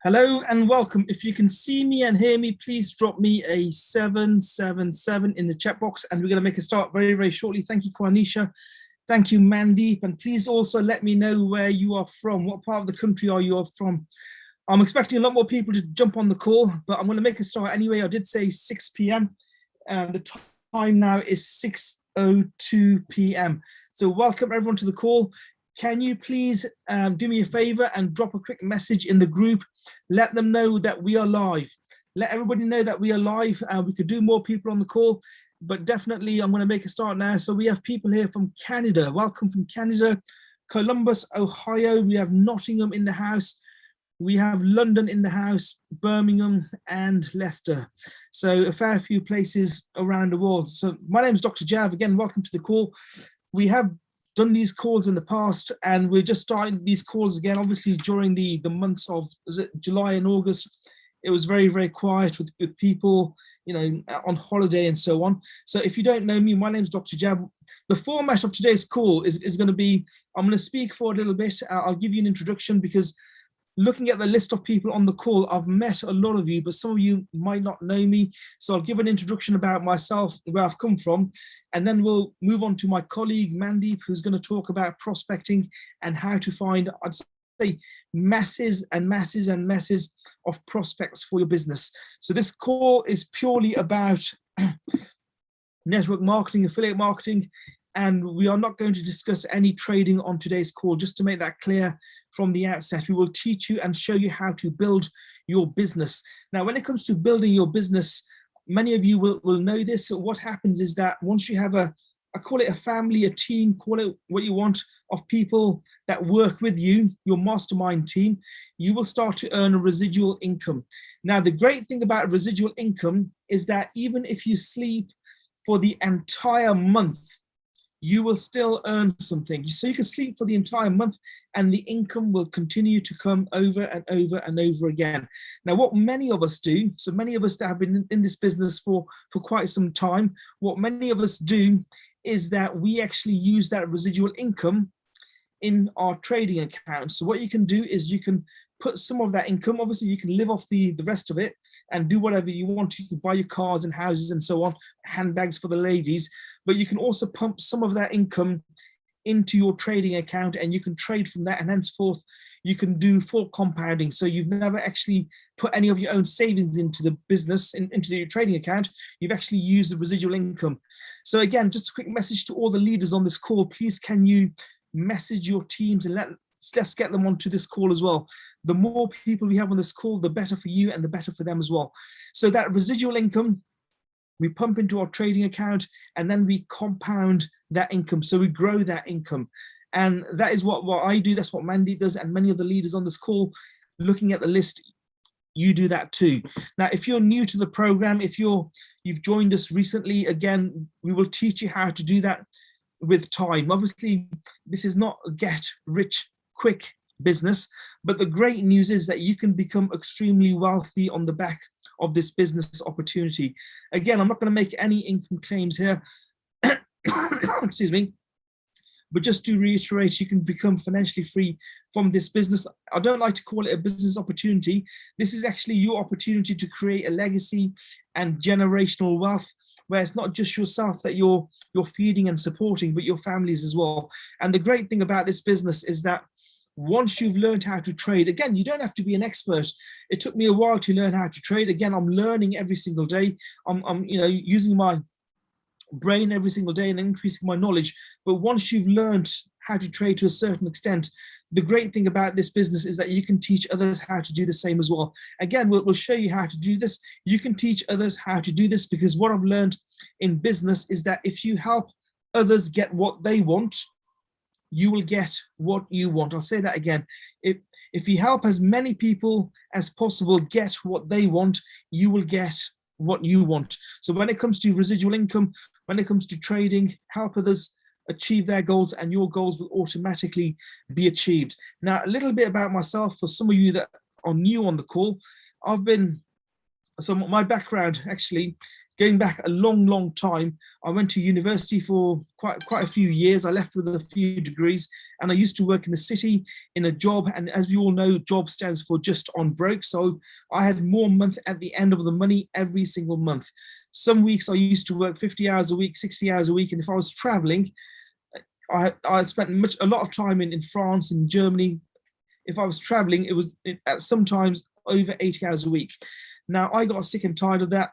Hello and welcome. If you can see me and hear me, please drop me a 777 in the chat box and we're going to make a start very, very shortly. Thank you, Kwanisha. Thank you, Mandeep. And please also let me know where you are from. What part of the country are you from? I'm expecting a lot more people to jump on the call, but I'm going to make a start anyway. I did say 6 p.m. and the time now is 6:02 p.m. So welcome everyone to the call. Can you please do me a favor and drop a quick message in the group? Let them know that we are live. Let everybody know that we are live. We could do more people on the call, but definitely I'm going to make a start now. So we have people here from Canada. Welcome from Canada, Columbus, Ohio. We have Nottingham in the house. We have London in the house, Birmingham and Leicester. So a fair few places around the world. So my name is Dr. Jav. Again, welcome to the call. We have done these calls in the past and we're just starting these calls again. Obviously during the months of July and August, it was very, very quiet with people, you know, on holiday and so on. So if you don't know me, my name is Dr. Jab. The format of today's call is going to be, I'm going to speak for a little bit. I'll give you an introduction because looking at the list of people on the call, I've met a lot of you, but some of you might not know me. So I'll give an introduction about myself, where I've come from, and then we'll move on to my colleague, Mandeep, who's going to talk about prospecting and how to find, I'd say, masses and masses and masses of prospects for your business. So this call is purely about network marketing, affiliate marketing, and we are not going to discuss any trading on today's call, just to make that clear from the outset. We will teach you and show you how to build your business. Now, when it comes to building your business, many of you will know this. So what happens is that once you have I call it a family, a team, call it what you want, of people that work with you, your mastermind team, you will start to earn a residual income. Now, the great thing about residual income is that even if you sleep for the entire month, you will still earn something. So you can sleep for the entire month and the income will continue to come over and over and over again. Now, what many of us do, so many of us that have been in this business for quite some time, what many of us do is that we actually use that residual income in our trading account. So what you can do is you can put some of that income, obviously you can live off the rest of it and do whatever you want. You can buy your cars and houses and so on, handbags for the ladies, but you can also pump some of that income into your trading account and you can trade from that, and henceforth you can do full compounding. So you've never actually put any of your own savings into the business, into your trading account. You've actually used the residual income. So again, just a quick message to all the leaders on this call, please can you message your teams and let's get them onto this call as well. The more people we have on this call, the better for you and the better for them as well. So that residual income, we pump into our trading account and then we compound that income. So we grow that income. And that is what I do. That's what Mandeep does. And many of the leaders on this call, looking at the list, you do that too. Now, if you're new to the program, if you've joined us recently, again, we will teach you how to do that with time. Obviously, this is not a get rich quick business, but the great news is that you can become extremely wealthy on the back of this business opportunity. Again, I'm not going to make any income claims here, excuse me, but just to reiterate, you can become financially free from this business. I don't like to call it a business opportunity. This is actually your opportunity to create a legacy and generational wealth, where it's not just yourself that you're feeding and supporting, but your families as well. And the great thing about this business is that once you've learned how to trade, again, you don't have to be an expert. It took me a while to learn how to trade. Again, I'm learning every single day. I'm using my brain every single day and increasing my knowledge. But once you've learned how to trade to a certain extent, the great thing about this business is that you can teach others how to do the same as well. Again, we'll show you how to do this. You can teach others how to do this, because what I've learned in business is that if you help others get what they want, you will get what you want. I'll say that again. If you help as many people as possible get what they want, you will get what you want. So when it comes to residual income, when it comes to trading, help others achieve their goals and your goals will automatically be achieved. Now, a little bit about myself for some of you that are new on the call. I've been So my background, actually, going back a long time, I went to university for quite a few years. I left with a few degrees, and I used to work in the city in a job. And as we all know, job stands for just on broke. So I had more month at the end of the money every single month. Some weeks I used to work 50 hours a week, 60 hours a week. And if I was traveling, I spent a lot of time in France and Germany. If I was traveling, it was at sometimes over 80 hours a week. Now, I got sick and tired of that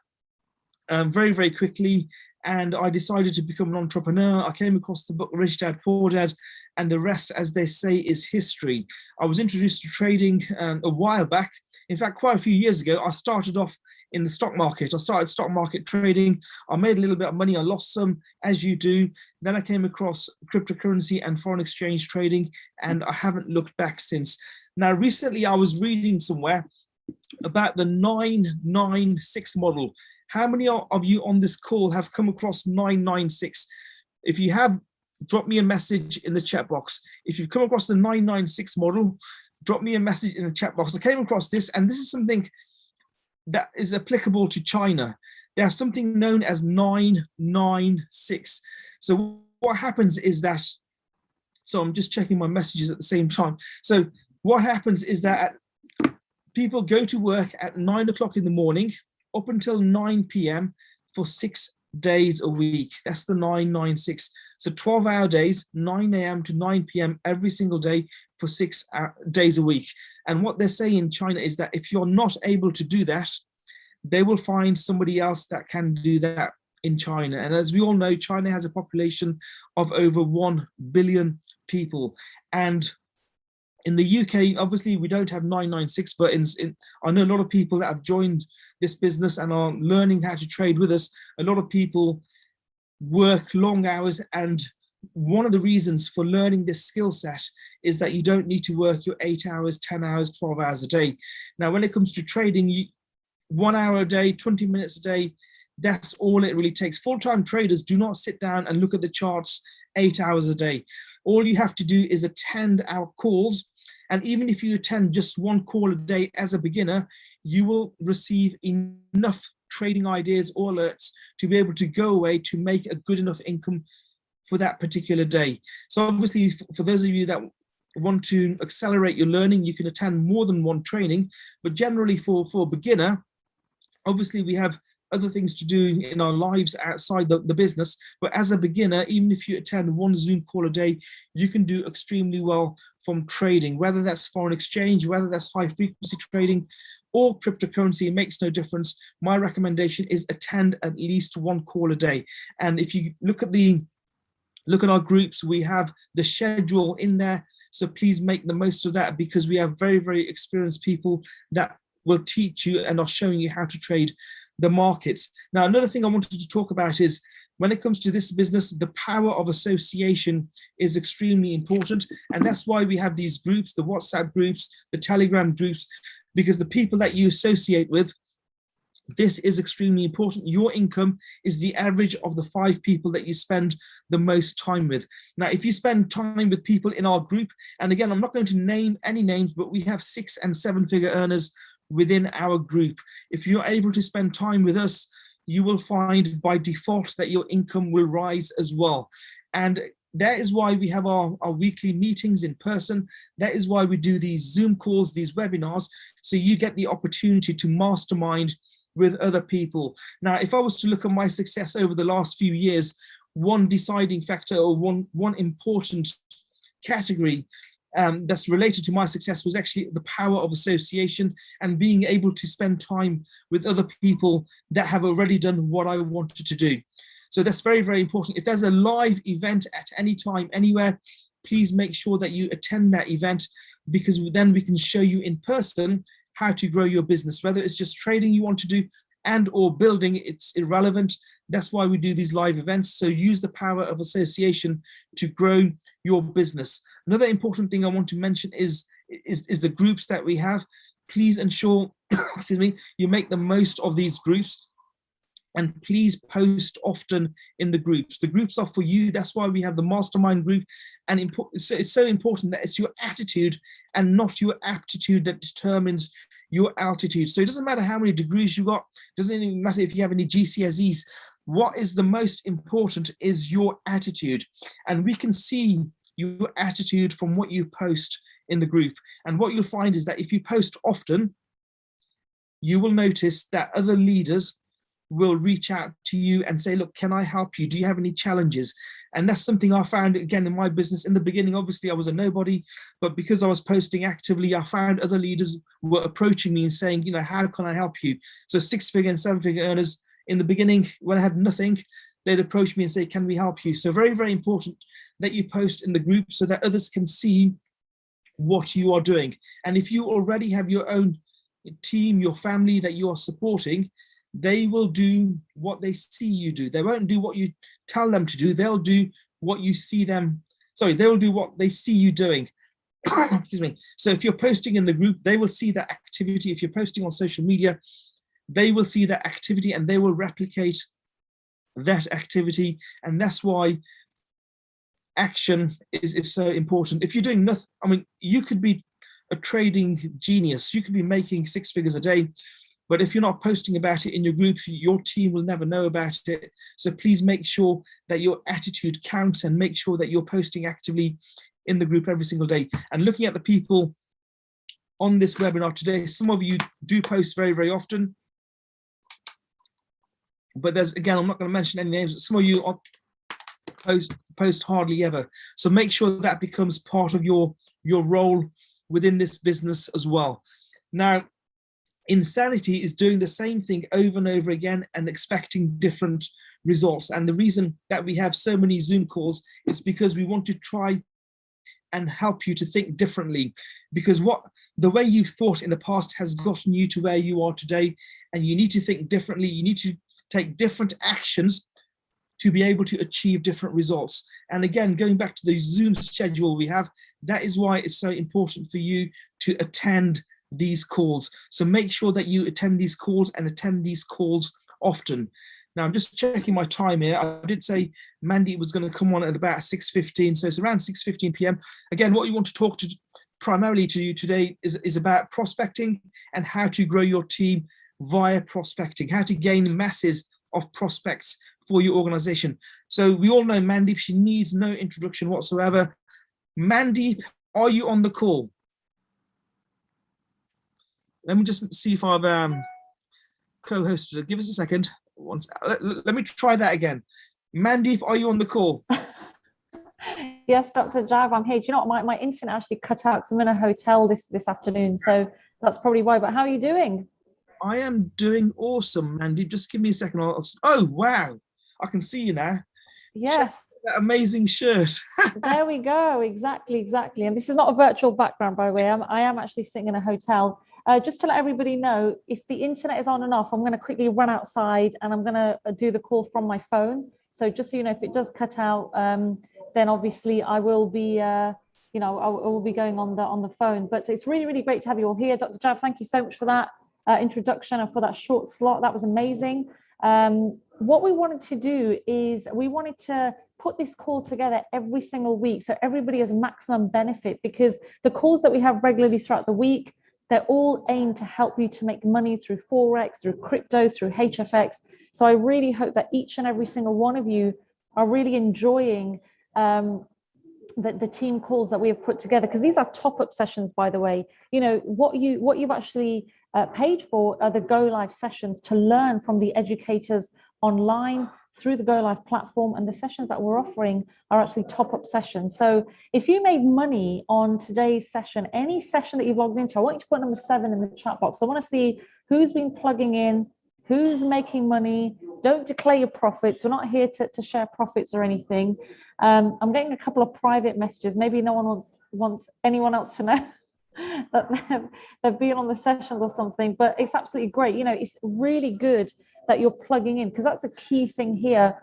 very quickly, and I decided to become an entrepreneur. I came across the book Rich Dad, Poor Dad, and the rest, as they say, is history. I was introduced to trading a while back. In fact, quite a few years ago, I started off in the stock market. I started stock market trading. I made a little bit of money. I lost some, as you do. Then I came across cryptocurrency and foreign exchange trading, and I haven't looked back since. Now, recently, I was reading somewhere about the 996 model. How many of you on this call have come across 996? If you have, drop me a message in the chat box. If you've come across the 996 model, drop me a message in the chat box. I came across this, and this is something that is applicable to China. They have something known as 996. So what happens is that, so I'm just checking my messages at the same time. So what happens is that people go to work at 9 o'clock in the morning up until 9 p.m. for 6 days a week. That's the 996. So 12-hour days, 9 a.m. to 9 p.m. every single day for 6 days a week. And what they're saying in China is that if you're not able to do that, they will find somebody else that can do that in China. And as we all know, China has a population of over 1 billion people. And in the UK, obviously, we don't have 996, but I know a lot of people that have joined this business and are learning how to trade with us. A lot of people work long hours, and one of the reasons for learning this skill set is that you don't need to work your 8 hours, 10 hours, 12 hours a day. Now, when it comes to trading, 1 hour a day, 20 minutes a day, that's all it really takes. Full-time traders do not sit down and look at the charts 8 hours a day. All you have to do is attend our calls. And even if you attend just one call a day as a beginner, you will receive enough trading ideas or alerts to be able to go away to make a good enough income for that particular day. So obviously, for those of you that want to accelerate your learning, you can attend more than one training. But generally for a beginner, obviously we have other things to do in our lives outside the business. But as a beginner, even if you attend one Zoom call a day, you can do extremely well from trading, whether that's foreign exchange, whether that's high frequency trading or cryptocurrency, it makes no difference. My recommendation is attend at least one call a day. And if you look at our groups, we have the schedule in there. So please make the most of that, because we have very experienced people that will teach you and are showing you how to trade the markets. Now, another thing I wanted to talk about is when it comes to this business, the power of association is extremely important. And that's why we have these groups, the WhatsApp groups, the Telegram groups, because the people that you associate with, this is extremely important. Your income is the average of the 5 people that you spend the most time with. Now, if you spend time with people in our group, and again, I'm not going to name any names, but we have 6- and 7-figure earners within our group. If you're able to spend time with us, you will find by default that your income will rise as well. And that is why we have our weekly meetings in person. That is why we do these Zoom calls, these webinars, so you get the opportunity to mastermind with other people. Now, if I was to look at my success over the last few years, one deciding factor or one important category that's related to my success was actually the power of association and being able to spend time with other people that have already done what I wanted to do. So that's very important. If there's a live event at any time, anywhere, please make sure that you attend that event, because then we can show you in person how to grow your business. Whether it's just trading you want to do and or building, it's irrelevant. That's why we do these live events. So use the power of association to grow your business. Another important thing I want to mention is the groups that we have. Please ensure, excuse me, you make the most of these groups, and please post often in the groups. The groups are for you. That's why we have the mastermind group. And it's so important that it's your attitude and not your aptitude that determines your altitude. So it doesn't matter how many degrees you got, doesn't even matter if you have any GCSEs. What is the most important is your attitude. And we can see your attitude from what you post in the group. And what you'll find is that if you post often, you will notice that other leaders will reach out to you and say, look, can I help you? Do you have any challenges? And that's something I found, again, in my business. In the beginning, obviously, I was a nobody, but because I was posting actively, I found other leaders were approaching me and saying, you know, how can I help you? So 6-figure and 7-figure earners, in the beginning, when I had nothing, they'd approach me and say, can we help you? So very, very important that you post in the group so that others can see what you are doing. And if you already have your own team, your family that you are supporting, they will do what they see you do. They won't do what you tell them to do. They'll do what you see them, they will do what they see you doing. Excuse me. So if you're posting in the group, they will see that activity. If you're posting on social media, they will see that activity and they will replicate that activity. And that's why action is so important. If you're doing nothing, I mean, you could be a trading genius. You could be making 6 figures a day, but if you're not posting about it in your group, your team will never know about it. So please make sure that your attitude counts and make sure that you're posting actively in the group every single day. And looking at the people on this webinar today, some of you do post very, very often. But there's, again, I'm not going to mention any names. Some of you post hardly ever. So make sure that becomes part of your role within this business as well. Now, insanity is doing the same thing over and over again and expecting different results. And the reason that we have so many Zoom calls is because we want to try and help you to think differently, because the way you've thought in the past has gotten you to where you are today, and you need to think differently. You need to take different actions to be able to achieve different results. And again, going back to the Zoom schedule we have, that is why it's so important for you to attend these calls. So make sure that you attend these calls and attend these calls often. Now I'm just checking my time here. I did say Mandy was going to come on at about 6:15, so it's around 6:15 p.m. Again, what you want to talk to primarily to you today is about prospecting and how to grow your team via prospecting, how to gain masses of prospects for your organization. So we all know Mandeep, she needs no introduction whatsoever. Mandeep, are you on the call? Let me just see if I've co-hosted it. Give us a second. Let me try that again. Mandeep, are you on the call? Yes, Dr. Jav, I'm here. Do you know what? My internet actually cut out because I'm in a hotel this afternoon. So that's probably why. But how are you doing? I am doing awesome, Mandeep. Just give me a second. Oh, wow. I can see you now. Yes. Check that amazing shirt. There we go. Exactly. And this is not a virtual background, by the way. I am actually sitting in a hotel. Just to let everybody know, if the internet is on and off, I'm going to quickly run outside and I'm going to do the call from my phone. So just so you know, if it does cut out, then obviously I will be, I will be going on the phone. But it's really, really great to have you all here. Dr. Jav, thank you so much for that introduction and for that short slot. That was amazing. What we wanted to do is we wanted to put this call together every single week so everybody has maximum benefit, because the calls that we have regularly throughout the week, they're all aimed to help you to make money through forex, through crypto, through HFX. So I really hope that each and every single one of you are really enjoying the team calls that we have put together, because these are top-up sessions, by the way. You know, what you've actually paid for are the Go Live sessions to learn from the educators online through the Go Live platform, and the sessions that we're offering are actually top-up sessions. So if you made money on today's session, any session that you've logged into, I want you to put number 7 in the chat box. I want to see who's been plugging in, who's making money. Don't declare your profits. We're not here to share profits or anything. I'm getting a couple of private messages. Maybe no one wants anyone else to know that they've been on the sessions or something, but it's absolutely great. You know, it's really good that you're plugging in, because that's the key thing here.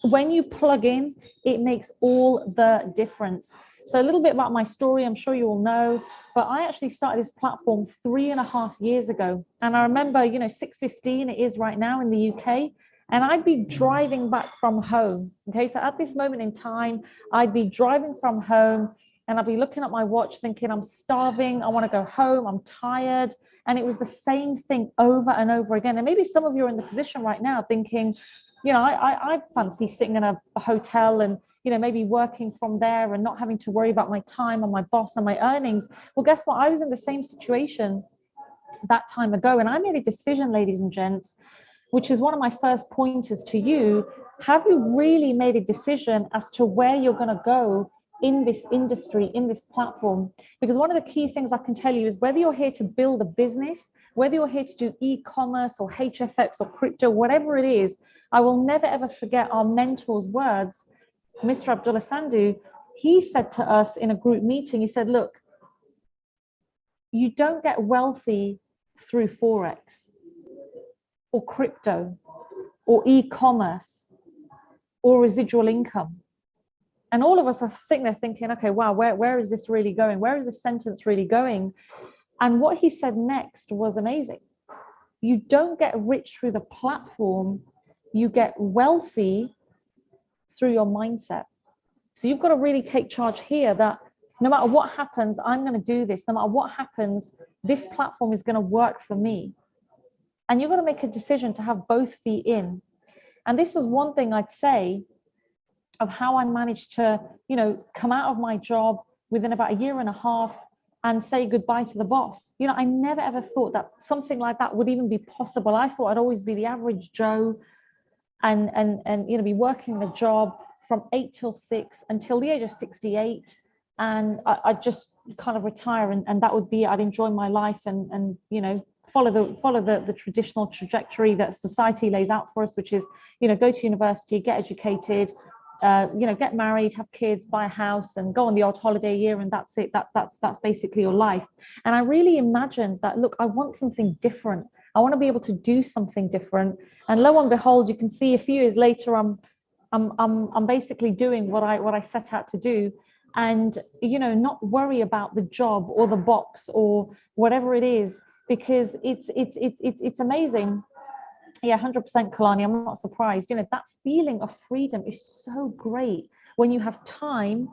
When you plug in, it makes all the difference. So a little bit about my story, I'm sure you all know, but I actually started this platform 3.5 years ago. And I remember, 6:15 it is right now in the UK, and I'd be driving back from home. Okay, so at this moment in time, I'd be driving from home and I'd be looking at my watch thinking, I'm starving, I want to go home, I'm tired. And it was the same thing over and over again. And maybe some of you are in the position right now thinking, you know, I fancy sitting in a hotel and, you know, maybe working from there and not having to worry about my time and my boss and my earnings. Well, guess what? I was in the same situation that time ago. And I made a decision, ladies and gents, which is one of my first pointers to you. Have you really made a decision as to where you're going to go in this industry, in this platform? Because one of the key things I can tell you is whether you're here to build a business, whether you're here to do e-commerce or HFX or crypto, whatever it is, I will never ever forget our mentor's words. Mr. Abdullah Sandu, he said to us in a group meeting, he said, look, you don't get wealthy through forex or crypto or e-commerce or residual income. And all of us are sitting there thinking, okay, wow, where is this really going? Where is this sentence really going? And what he said next was amazing. You don't get rich through the platform, you get wealthy through your mindset. So you've got to really take charge here that no matter what happens, I'm going to do this. No matter what happens, this platform is going to work for me. And you've got to make a decision to have both feet in. And this was one thing I'd say of how I managed to, you know, come out of my job within about a year and a half and say goodbye to the boss. You know, I never ever thought that something like that would even be possible. I thought I'd always be the average Joe and you know, be working a job from 8 till 6 until the age of 68. And I'd just kind of retire and that would be, I'd enjoy my life and you know, follow the traditional trajectory that society lays out for us, which is, you know, go to university, get educated, you know, get married, have kids, buy a house, and go on the odd holiday a year, and that's it. That's basically your life. And I really imagined that, look, I want something different. I want to be able to do something different. And lo and behold, you can see a few years later, I'm basically doing what I set out to do, and you know, not worry about the job or the box or whatever it is, because it's amazing. Yeah, 100%, Kalani. I'm not surprised. You know, that feeling of freedom is so great when you have time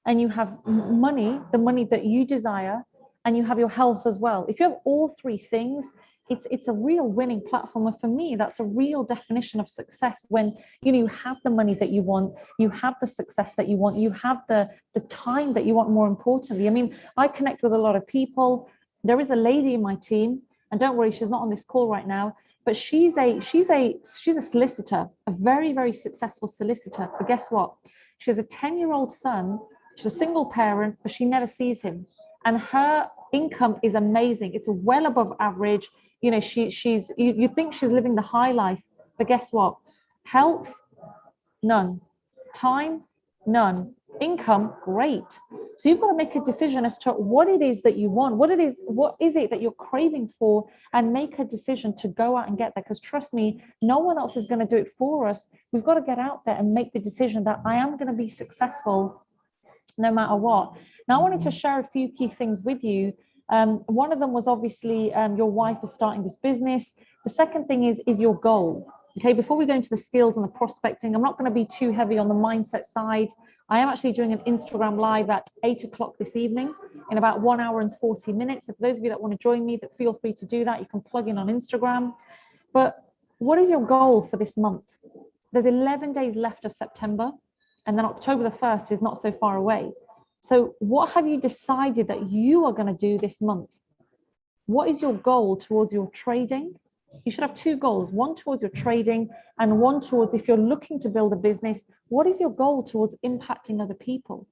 and you have money, the money that you desire, and you have your health as well. If you have all three things, it's a real winning platform. And for me, that's a real definition of success. When you know, you have the money that you want, you have the success that you want, you have the time that you want. More importantly, I mean, I connect with a lot of people. There is a lady in my team, and don't worry, she's not on this call right now, but she's a solicitor, a very, very successful solicitor. But guess what? She has a 10-year-old son. She's a single parent, but she never sees him. And her income is amazing. It's well above average. You know, you think she's living the high life, but guess what? Health, none. Time, none. Income, great. So you've got to make a decision as to what it is that you want, what is it that you're craving for, and make a decision to go out and get there. Because trust me, no one else is going to do it for us. We've got to get out there and make the decision that I am going to be successful no matter what. Now, I wanted to share a few key things with you. One of them was obviously your wife is starting this business. The second thing is your goal. Okay, before we go into the skills and the prospecting, I'm not going to be too heavy on the mindset side. I am actually doing an Instagram live at 8 o'clock this evening in about 1 hour and 40 minutes. So for those of you that want to join me, that feel free to do that. You can plug in on Instagram. But what is your goal for this month? There's 11 days left of September, and then October the 1st is not so far away. So what have you decided that you are going to do this month? What is your goal towards your trading? You should have two goals, one towards your trading and one towards, if you're looking to build a business, what is your goal towards impacting other people?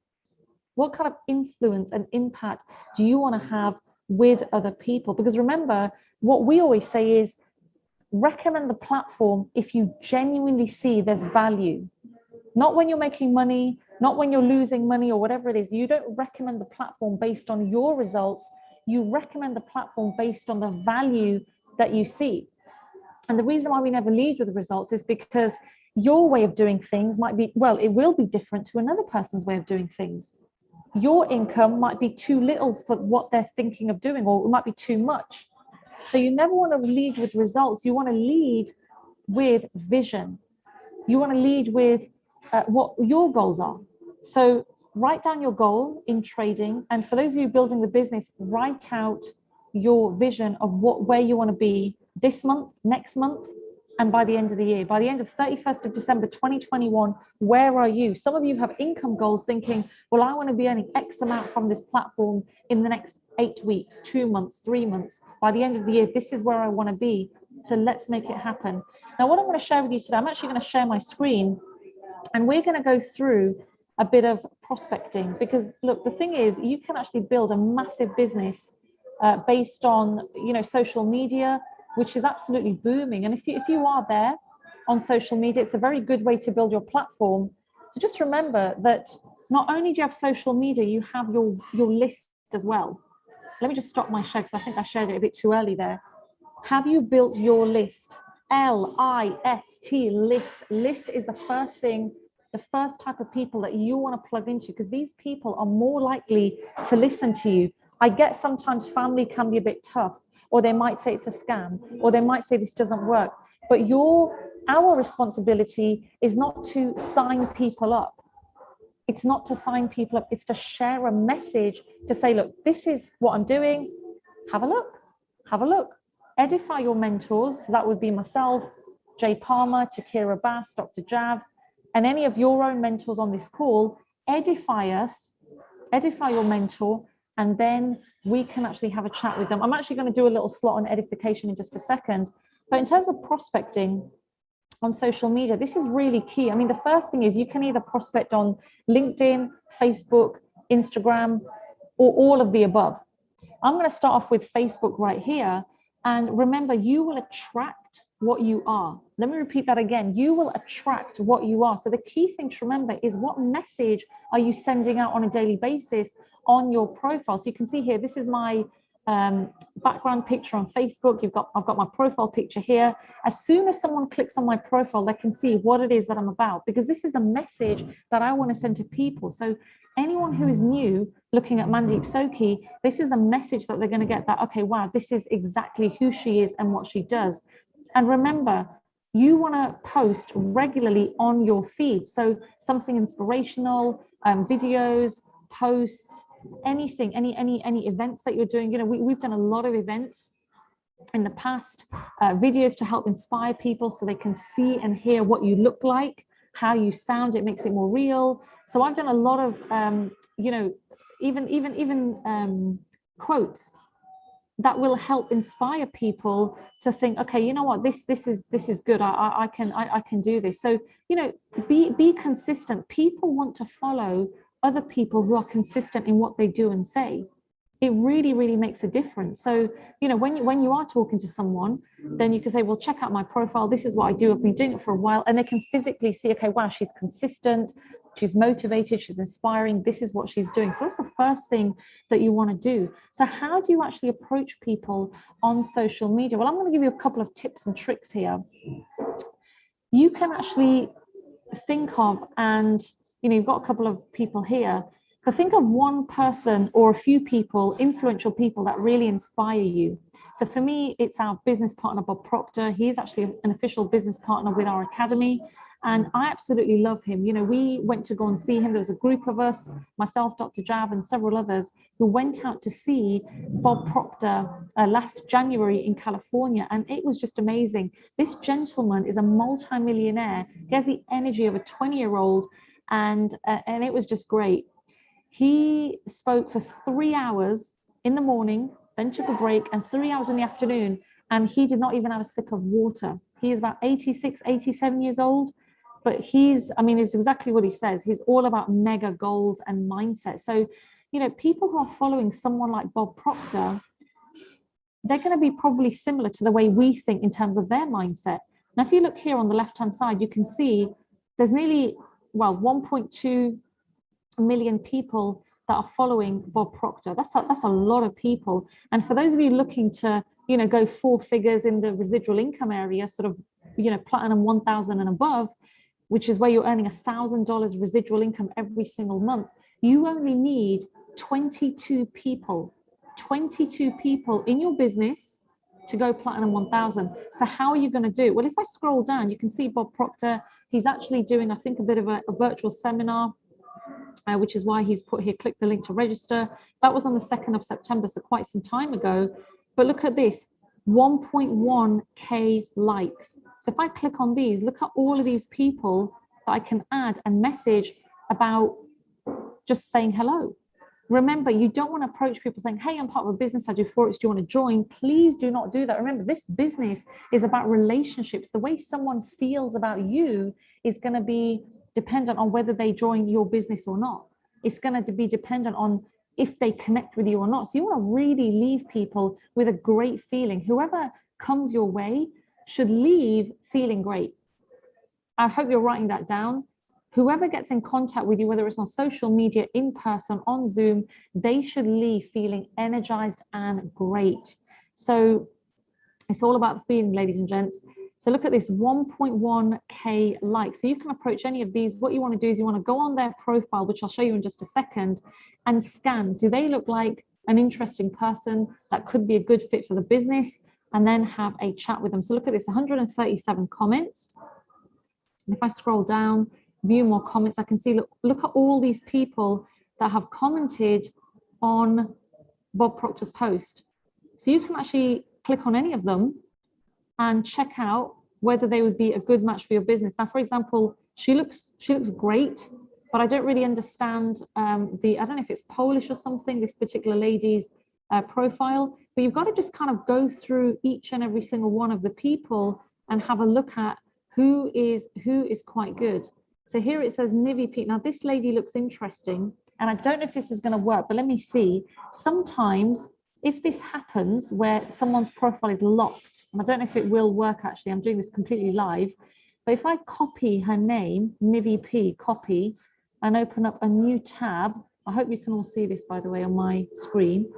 What kind of influence and impact do you want to have with other people? Because remember, what we always say is recommend the platform if you genuinely see there's value. Not when you're making money, not when you're losing money or whatever it is. You don't recommend the platform based on your results. You recommend the platform based on the value that you see. And the reason why we never lead with the results is because your way of doing things might be, well, it will be different to another person's way of doing things. Your income might be too little for what they're thinking of doing, or it might be too much. So you never want to lead with results. You want to lead with vision. You want to lead with what your goals are. So write down your goal in trading. And for those of you building the business, write out your vision of where you want to be this month, next month, and by the end of the year. By the end of 31st of December 2021, where are you? Some of you have income goals thinking, well, I want to be earning X amount from this platform in the next 8 weeks, 2 months, 3 months. By the end of the year, this is where I want to be. So let's make it happen. Now, what I'm going to share with you today, I'm actually going to share my screen, and we're going to go through a bit of prospecting, because look, the thing is, you can actually build a massive business based on, you know, social media, which is absolutely booming. And if you are there on social media, it's a very good way to build your platform. So just remember that not only do you have social media, you have your list as well. Let me just stop my share, because I think I shared it a bit too early there. Have you built your list? L-I-S-T, list. List is the first thing, the first type of people that you want to plug into, because these people are more likely to listen to you. I get sometimes family can be a bit tough, or they might say it's a scam, or they might say this doesn't work. But our responsibility is not to sign people up. It's not to sign people up. It's to share a message to say, look, this is what I'm doing. Have a look. Have a look. Edify your mentors. So that would be myself, Jay Palmer, Takira Bass, Dr. Jav, and any of your own mentors on this call. Edify us, edify your mentor, and then we can actually have a chat with them. I'm actually going to do a little slot on edification in just a second. But in terms of prospecting on social media, this is really key. I mean, the first thing is you can either prospect on LinkedIn, Facebook, Instagram, or all of the above. I'm going to start off with Facebook right here. And remember, you will attract what you are. Let me repeat that again. You will attract what you are. So the key thing to remember is, what message are you sending out on a daily basis on your profile? So you can see here, this is my background picture on Facebook. I've got my profile picture here. As soon as someone clicks on my profile, they can see what it is that I'm about, because this is the message that I want to send to people. So anyone who is new looking at Mandeep Soki, this is the message that they're going to get, that, okay, wow, this is exactly who she is and what she does. And remember, you want to post regularly on your feed. So something inspirational, videos, posts, anything, any events that you're doing. You know, we've done a lot of events in the past, videos to help inspire people so they can see and hear what you look like, how you sound. It makes it more real. So I've done a lot of, you know, even quotes that will help inspire people to think, okay, you know what, this is good. I can do this. So, you know, be consistent. People want to follow other people who are consistent in what they do and say. It really, really makes a difference. So, you know, when you are talking to someone, then you can say, well, check out my profile. This is what I do. I've been doing it for a while. And they can physically see, okay, wow, she's consistent. She's motivated. She's inspiring. This is what she's doing. So that's the first thing that you want to do. So how do you actually approach people on social media? Well, I'm going to give you a couple of tips and tricks here. You can actually think of, and, you know, you've got a couple of people here, but think of one person or a few people, influential people that really inspire you. So for me, it's our business partner, Bob Proctor. He's actually an official business partner with our academy, and I absolutely love him. You know, we went to go and see him. There was a group of us, myself, Dr. Jav, and several others, who went out to see Bob Proctor last January in California, and it was just amazing. This gentleman is a multi-millionaire. He has the energy of a 20-year-old, and it was just great. He spoke for 3 hours in the morning, then took a break, and 3 hours in the afternoon, and he did not even have a sip of water. He is about 86, 87 years old, but I mean, it's exactly what he says. He's all about mega goals and mindset. So, you know, people who are following someone like Bob Proctor, they're going to be probably similar to the way we think in terms of their mindset. Now, if you look here on the left-hand side, you can see there's nearly, well, 1.2 million people that are following Bob Proctor. That's a lot of people. And for those of you looking to, you know, go 4 figures in the residual income area, sort of, you know, platinum 1,000 and above, which is where you're earning $1,000 residual income every single month, you only need 22 people in your business to go platinum 1,000. So how are you going to do it? Well, if I scroll down, you can see Bob Proctor. He's actually doing, I think, a bit of a virtual seminar, which is why he's put here, click the link to register. That was on the 2nd of September, so quite some time ago. But look at this, 1.1K likes. So if I click on these, look at all of these people that I can add and message about just saying hello. Remember, you don't want to approach people saying, hey, I'm part of a business, I do forex, do you want to join? Please do not do that. Remember, this business is about relationships. The way someone feels about you is going to be dependent on whether they join your business or not. It's going to be dependent on if they connect with you or not. So you want to really leave people with a great feeling. Whoever comes your way should leave feeling great. I hope you're writing that down. Whoever gets in contact with you, whether it's on social media, in person, on Zoom, they should leave feeling energized and great. So it's all about the feeling, ladies and gents. So look at this, 1.1K likes. So you can approach any of these. What you want to do is you want to go on their profile, which I'll show you in just a second, and scan. Do they look like an interesting person that could be a good fit for the business? And then have a chat with them. So look at this, 137 comments. And if I scroll down, view more comments, I can see, look at all these people that have commented on Bob Proctor's post. So you can actually click on any of them and check out whether they would be a good match for your business. Now, for example, she looks great, but I don't really understand I don't know if it's Polish or something, this particular lady's profile, but you've got to just kind of go through each and every single one of the people and have a look at who is quite good. So here it says Nivi Pete. Now this lady looks interesting, and I don't know if this is going to work, but let me see. Sometimes if this happens where someone's profile is locked, and I don't know if it will work actually, I'm doing this completely live, but if I copy her name, Nivi P, copy, and open up a new tab, I hope you can all see this, by the way, on my screen.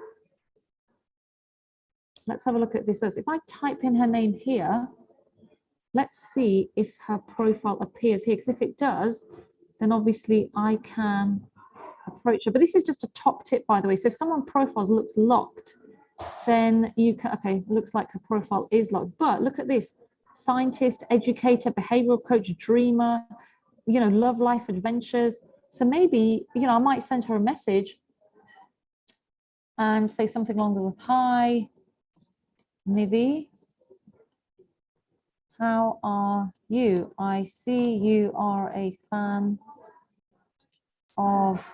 Let's have a look at this. If I type in her name here, let's see if her profile appears here, because if it does, then obviously I can approach her. But this is just a top tip, by the way. So if someone's profile looks locked, then you can, okay, looks like her profile is locked. But look at this, scientist, educator, behavioral coach, dreamer, you know, love life adventures. So maybe, you know, I might send her a message and say something along the lines of, hi, Nivi. How are you? I see you are a fan of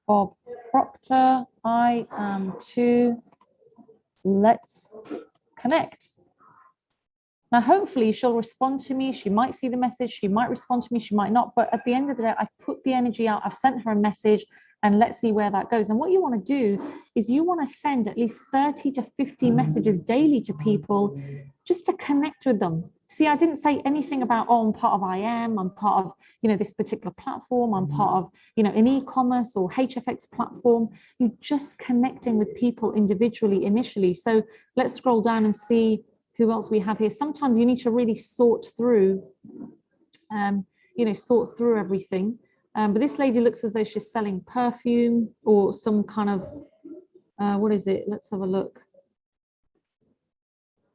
Bob Proctor. I am too. Let's connect. Now, hopefully she'll respond to me. She might see the message. She might respond to me. She might not. But at the end of the day, I've put the energy out. I've sent her a message, and let's see where that goes. And what you want to do is you want to send at least 30 to 50 messages daily to people just to connect with them. See, I didn't say anything about, oh, I'm part of I'm part of, you know, this particular platform. I'm part of, you know, an e-commerce or HFX platform. You're just connecting with people individually initially. So let's scroll down and see who else we have here. Sometimes you need to really sort through, you know, sort through everything. But this lady looks as though she's selling perfume or some kind of, what is it? Let's have a look.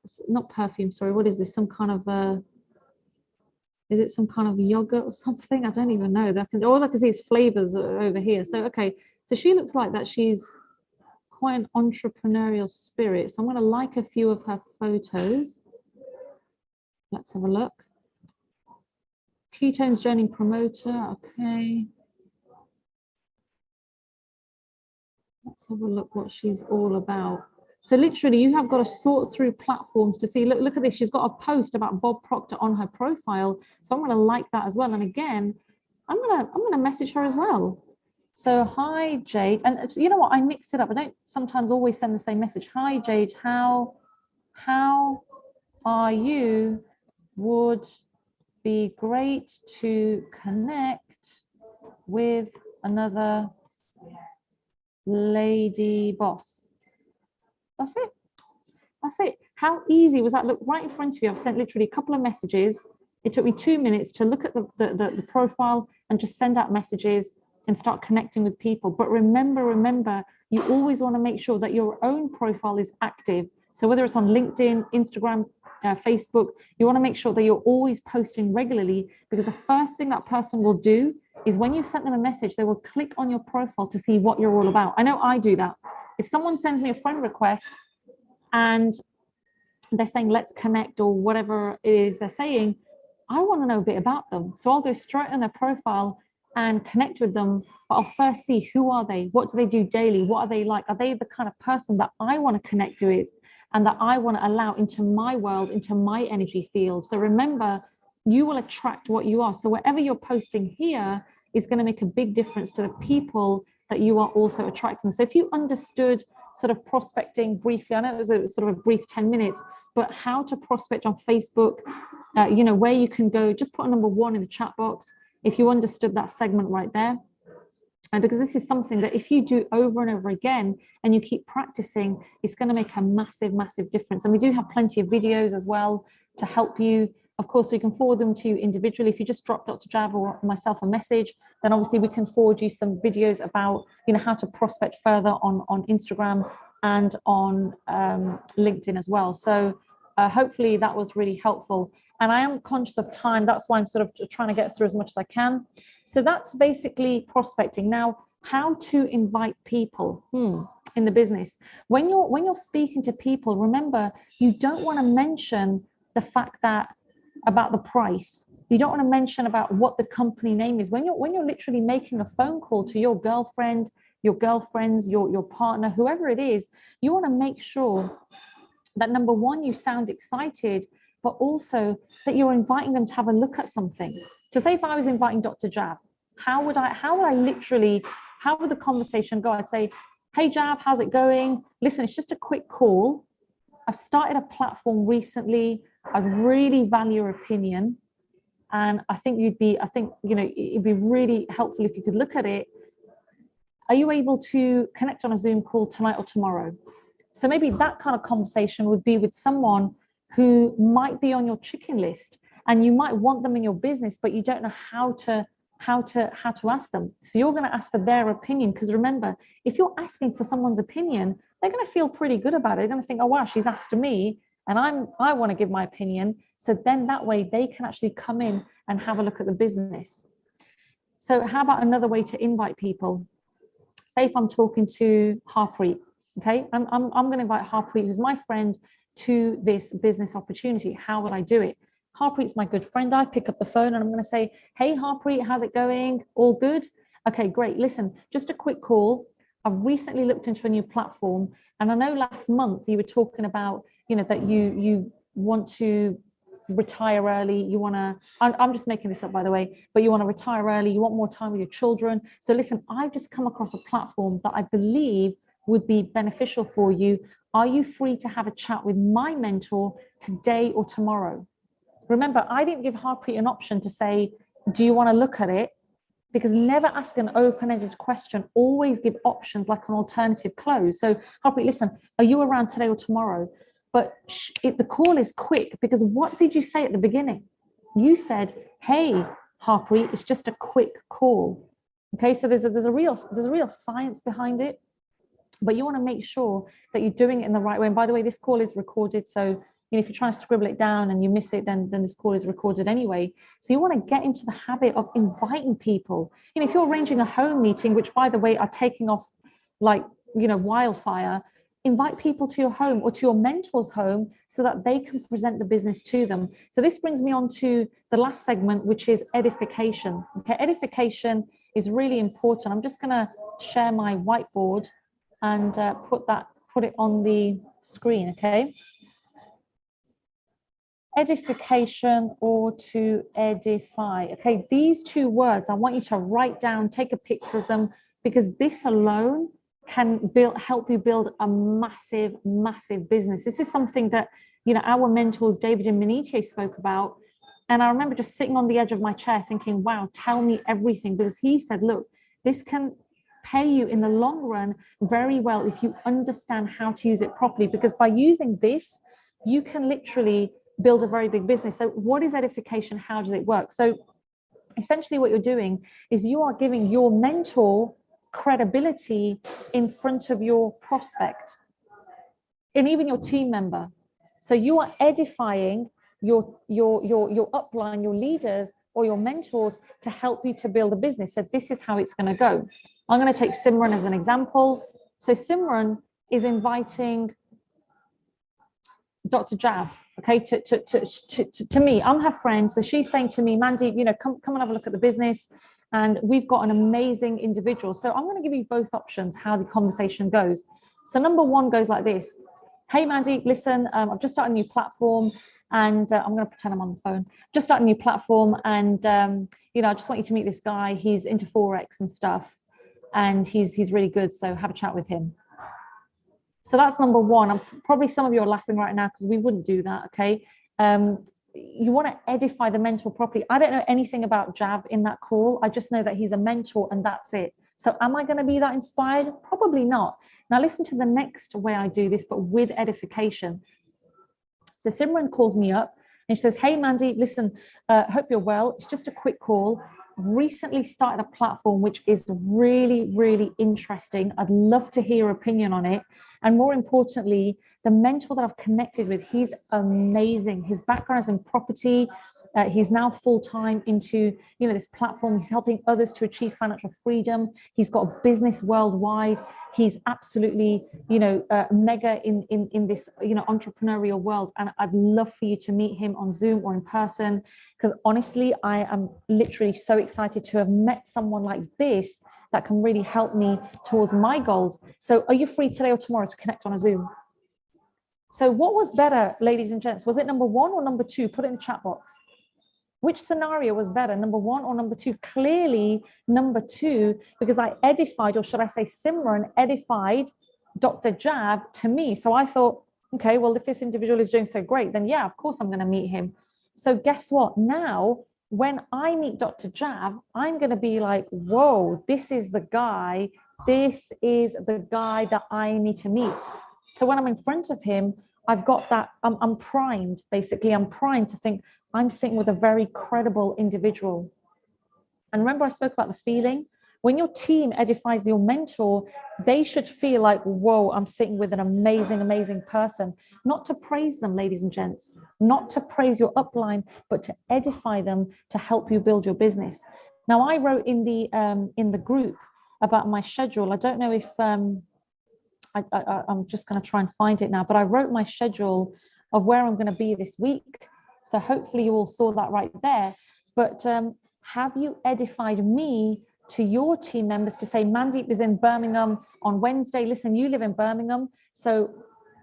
It's not perfume, sorry. What is this? Some kind of, is it some kind of yogurt or something? I don't even know. All I can see is flavors over here. So, okay. So she looks like that she's quite an entrepreneurial spirit. So I'm going to like a few of her photos. Let's have a look. Ketones journey promoter, okay. Let's have a look what she's all about. So literally you have got to sort through platforms to see, look at this, she's got a post about Bob Proctor on her profile. So I'm going to like that as well. And again, I'm going to message her as well. So hi Jade, and you know what, I mix it up. I don't sometimes always send the same message. Hi Jade, how are you? Would be great to connect with another lady boss. That's it. That's it. How easy was that? Look, right in front of you, I've sent literally a couple of messages. It took me 2 minutes to look at the profile and just send out messages and start connecting with people. But remember, you always want to make sure that your own profile is active. So whether it's on LinkedIn, Instagram, Facebook, you want to make sure that you're always posting regularly, because the first thing that person will do is when you've sent them a message, they will click on your profile to see what you're all about. I know I do that. If someone sends me a friend request, and they're saying, let's connect, or whatever it is they're saying, I want to know a bit about them. So I'll go straight on their profile and connect with them, but I'll first see, who are they? What do they do daily? What are they like? Are they the kind of person that I want to connect with and that I want to allow into my world, into my energy field? So remember, you will attract what you are. So whatever you're posting here is going to make a big difference to the people that you are also attracting. So if you understood sort of prospecting briefly, I know it was a sort of a brief 10 minutes, but how to prospect on Facebook, you know, where you can go, just put a number 1 in the chat box if you understood that segment right there. And because this is something that if you do over and over again and you keep practicing, it's going to make a massive, massive difference. And we do have plenty of videos as well to help you. Of course, we can forward them to you individually. If you just drop Dr. Jav or myself a message, then obviously we can forward you some videos about, you know, how to prospect further on Instagram and on LinkedIn as well. So hopefully that was really helpful. And I am conscious of time. That's why I'm sort of trying to get through as much as I can. So that's basically prospecting. Now, how to invite people in the business. When you're speaking to people, remember, you don't want to mention the fact that about the price. You don't want to mention about what the company name is. When you're literally making a phone call to your girlfriend, your girlfriends, your partner, whoever it is, you want to make sure that number 1, you sound excited, but also that you're inviting them to have a look at something. So say if I was inviting Dr. Jav, how would the conversation go? I'd say, hey Jav, how's it going? Listen, it's just a quick call. I've started a platform recently. I really value your opinion. And I think you know, it'd be really helpful if you could look at it. Are you able to connect on a Zoom call tonight or tomorrow? So maybe that kind of conversation would be with someone who might be on your chicken list, and you might want them in your business, but you don't know how to ask them. So you're going to ask for their opinion, because remember, if you're asking for someone's opinion, they're going to feel pretty good about it. They're going to think, oh wow, she's asked me, and I want to give my opinion. So then that way they can actually come in and have a look at the business. So how about another way to invite people? Say if I'm talking to Harpreet, okay, I'm going to invite Harpreet, who's my friend, to this business opportunity. How would I do it? Harpreet's my good friend. I pick up the phone and I'm going to say, hey Harpreet, how's it going? All good? Okay, great. Listen, just a quick call. I've recently looked into a new platform, and I know last month you were talking about, you know, that you want to retire early. You want to, I'm just making this up by the way, but you want to retire early. You want more time with your children. So listen, I've just come across a platform that I believe would be beneficial for you. Are you free to have a chat with my mentor today or tomorrow? Remember, I didn't give Harpreet an option to say, do you want to look at it? Because never ask an open-ended question. Always give options like an alternative close. So Harpreet, listen, are you around today or tomorrow? But the call is quick, because what did you say at the beginning? You said, hey, Harpreet, it's just a quick call. Okay, so there's a real science behind it. But you want to make sure that you're doing it in the right way. And by the way, this call is recorded. So, you know, if you're trying to scribble it down and you miss it, then this call is recorded anyway. So you want to get into the habit of inviting people. You know, if you're arranging a home meeting, which by the way are taking off like, you know, wildfire, invite people to your home or to your mentor's home so that they can present the business to them. So this brings me on to the last segment, which is edification. Okay, edification is really important. I'm just going to share my whiteboard and put it on the screen, okay? Edification or to edify. Okay, these 2 words, I want you to write down, take a picture of them, because this alone can help you build a massive, massive business. This is something that, you know, our mentors, David and Minitio, spoke about. And I remember just sitting on the edge of my chair thinking, wow, tell me everything. Because he said, look, this can pay you in the long run very well if you understand how to use it properly, because by using this, you can literally build a very big business. So what is edification? How does it work? So essentially what you're doing is you are giving your mentor credibility in front of your prospect and even your team member. So you are edifying your upline, your leaders or your mentors to help you to build a business. So this is how it's going to go. I'm going to take Simran as an example. So Simran is inviting Dr. Jav, okay, to me. I'm her friend. So she's saying to me, Mandy, you know, come and have a look at the business. And we've got an amazing individual. So I'm going to give you both options, how the conversation goes. So number one goes like this. Hey, Mandy, listen, I've just started a new platform and I'm going to pretend I'm on the phone. Just started a new platform and, you know, I just want you to meet this guy. He's into forex and stuff and he's really good. So have a chat with him. So that's number one. Probably some of you are laughing right now because we wouldn't do that, okay? You want to edify the mentor properly. I don't know anything about Jav in that call. I just know that he's a mentor and that's it. So am I going to be that inspired? Probably not. Now listen to the next way I do this, but with edification. So Simran calls me up and she says, hey, Mandy, listen, hope you're well. It's just a quick call. Recently started a platform which is really, really interesting. I'd love to hear your opinion on it. And more importantly, the mentor that I've connected with, he's amazing. His background is in property. He's now full-time into, you know, this platform. He's helping others to achieve financial freedom. He's got a business worldwide. He's absolutely, you know, mega in this, you know, entrepreneurial world. And I'd love for you to meet him on Zoom or in person, because honestly, I am literally so excited to have met someone like this that can really help me towards my goals. So are you free today or tomorrow to connect on a Zoom? So what was better, ladies and gents? Was it number one or number two? Put it in the chat box. Which scenario was better, number one or number two? Clearly number two, because I edified, or should I say Simran edified Dr. Jav to me. So I thought, okay, well, if this individual is doing so great, then yeah, of course I'm going to meet him. So guess what? Now, when I meet Dr. Jav, I'm going to be like, whoa, this is the guy. This is the guy that I need to meet. So when I'm in front of him, I've got that, I'm primed, basically. I'm primed to think, I'm sitting with a very credible individual. And remember, I spoke about the feeling. When your team edifies your mentor, they should feel like, whoa, I'm sitting with an amazing, amazing person. Not to praise them, ladies and gents, not to praise your upline, but to edify them to help you build your business. Now, I wrote in the group about my schedule. I don't know if, I'm just going to try and find it now, but I wrote my schedule of where I'm going to be this week. So hopefully you all saw that right there. But have you edified me to your team members to say, Mandeep is in Birmingham on Wednesday. Listen, you live in Birmingham, so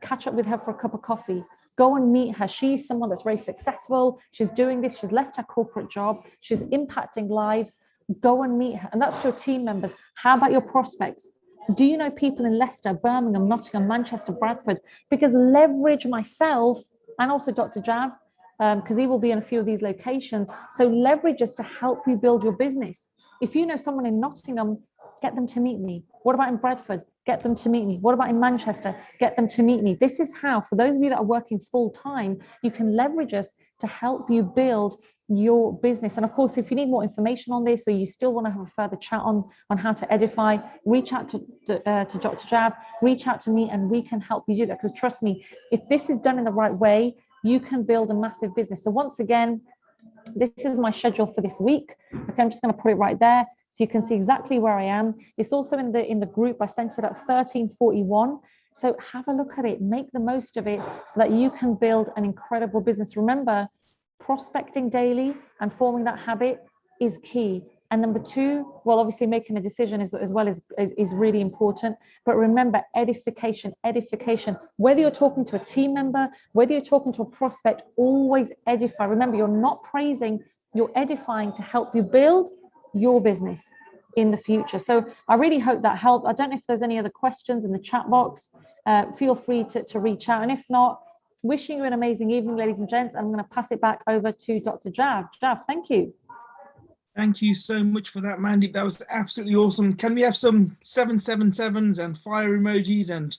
catch up with her for a cup of coffee. Go and meet her. She's someone that's very successful. She's doing this. She's left her corporate job. She's impacting lives. Go and meet her. And that's your team members. How about your prospects? Do you know people in Leicester, Birmingham, Nottingham, Manchester, Bradford? Because leverage myself and also Dr. Jav, because he will be in a few of these locations. So leverage us to help you build your business. If you know someone in Nottingham, get them to meet me. What about in Bradford? Get them to meet me. What about in Manchester? Get them to meet me. This is how, for those of you that are working full time, you can leverage us to help you build your business. And of course, if you need more information on this, or you still want to have a further chat on how to edify, reach out to Dr. Jav, reach out to me, and we can help you do that. Because trust me, if this is done in the right way, you can build a massive business. So once again, this is my schedule for this week. Okay, I'm just going to put it right there so you can see exactly where I am. It's also in the group. I sent it at 13:41. So have a look at it, make the most of it so that you can build an incredible business. Remember, prospecting daily and forming that habit is key. And number two, well, obviously making a decision as well is really important. But remember, edification, whether you're talking to a team member, whether you're talking to a prospect, always edify. Remember, you're not praising, you're edifying to help you build your business in the future. So I really hope that helped. I don't know if there's any other questions in the chat box. Feel free to reach out. And if not, wishing you an amazing evening, ladies and gents. I'm going to pass it back over to Dr. Jav. Jav, thank you. Thank you so much for that, Mandeep. That was absolutely awesome. Can we have some 777s and fire emojis and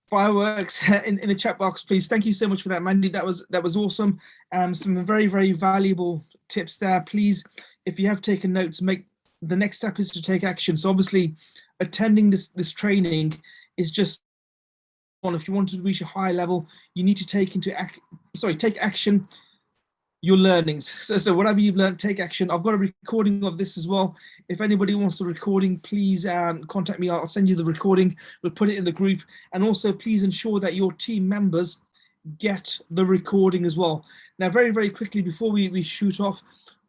fireworks in the chat box, please? Thank you so much for that, Mandeep. That was awesome. Some very, very valuable tips there. Please, if you have taken notes, the next step is to take action. So obviously, attending this training is just one. If you want to reach a high level, you need to take action. Your learnings. So whatever you've learned, take action. I've got a recording of this as well. If anybody wants the recording, please contact me. I'll send you the recording. We'll put it in the group. And also, please ensure that your team members get the recording as well. Now, very, very quickly before we shoot off,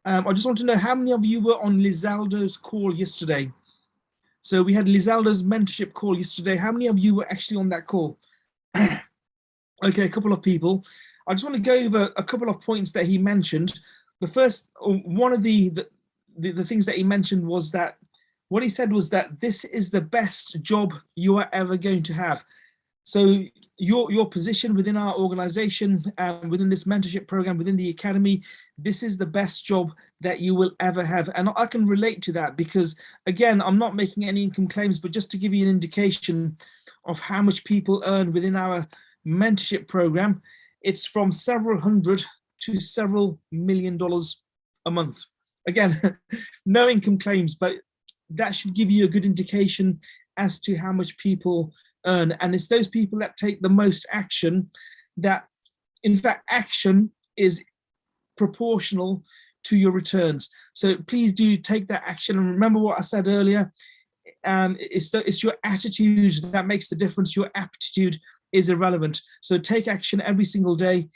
I just want to know how many of you were on Lizaldo's call yesterday? So we had Lizaldo's mentorship call yesterday. How many of you were actually on that call? Okay, a couple of people. I just want to go over a couple of points that he mentioned. The first, one of the things that he mentioned was that, what he said was that this is the best job you are ever going to have. So your position within our organization, within this mentorship program, within the academy, this is the best job that you will ever have. And I can relate to that because, again, I'm not making any income claims, but just to give you an indication of how much people earn within our mentorship program, it's from several hundred to several $1 million a month. Again, no income claims, but that should give you a good indication as to how much people earn. And it's those people that take the most action that, in fact, action is proportional to your returns. So please do take that action. And remember what I said earlier, it's your attitude that makes the difference. Your aptitude is irrelevant. So take action every single day.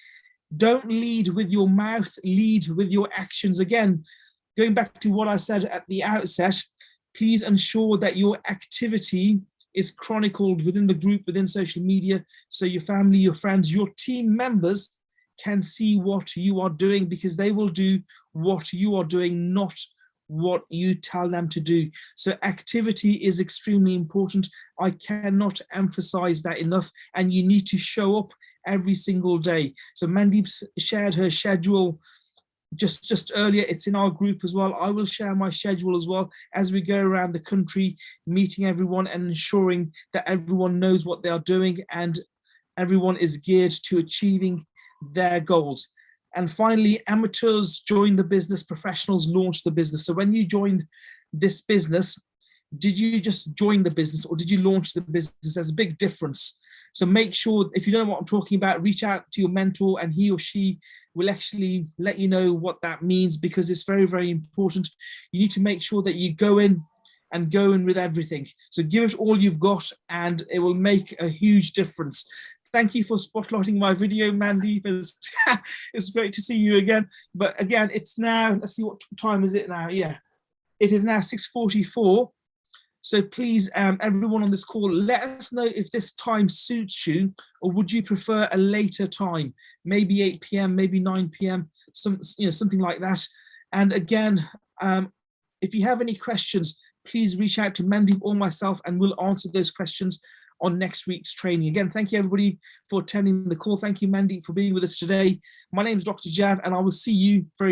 Don't lead with your mouth, lead with your actions. Again, going back to what I said at the outset, please ensure that your activity is chronicled within the group, within social media, so your family, your friends, your team members can see what you are doing, because they will do what you are doing, not what you tell them to do. So activity is extremely important. I cannot emphasize that enough, and you need to show up every single day. So Mandeep shared her schedule just earlier. It's in our group as well. I will share my schedule as well as we go around the country, meeting everyone and ensuring that everyone knows what they are doing and everyone is geared to achieving their goals. And finally, amateurs join the business, professionals launch the business. So when you joined this business, did you just join the business or did you launch the business? There's a big difference. So make sure, if you don't know what I'm talking about, reach out to your mentor and he or she will actually let you know what that means, because it's very, very important. You need to make sure that you go in with everything. So give it all you've got and it will make a huge difference. Thank you for spotlighting my video, Mandeep. It's great to see you again. But again, it's now, let's see, what time is it now? Yeah, it is now 6:44. So please, everyone on this call, let us know if this time suits you, or would you prefer a later time, maybe 8 p.m., maybe 9 p.m., something like that. And again, if you have any questions, please reach out to Mandeep or myself, and we'll answer those questions on next week's training. Again, thank you everybody for attending the call. Thank you, Mandeep, for being with us today. My name is Dr. Jav, and I will see you very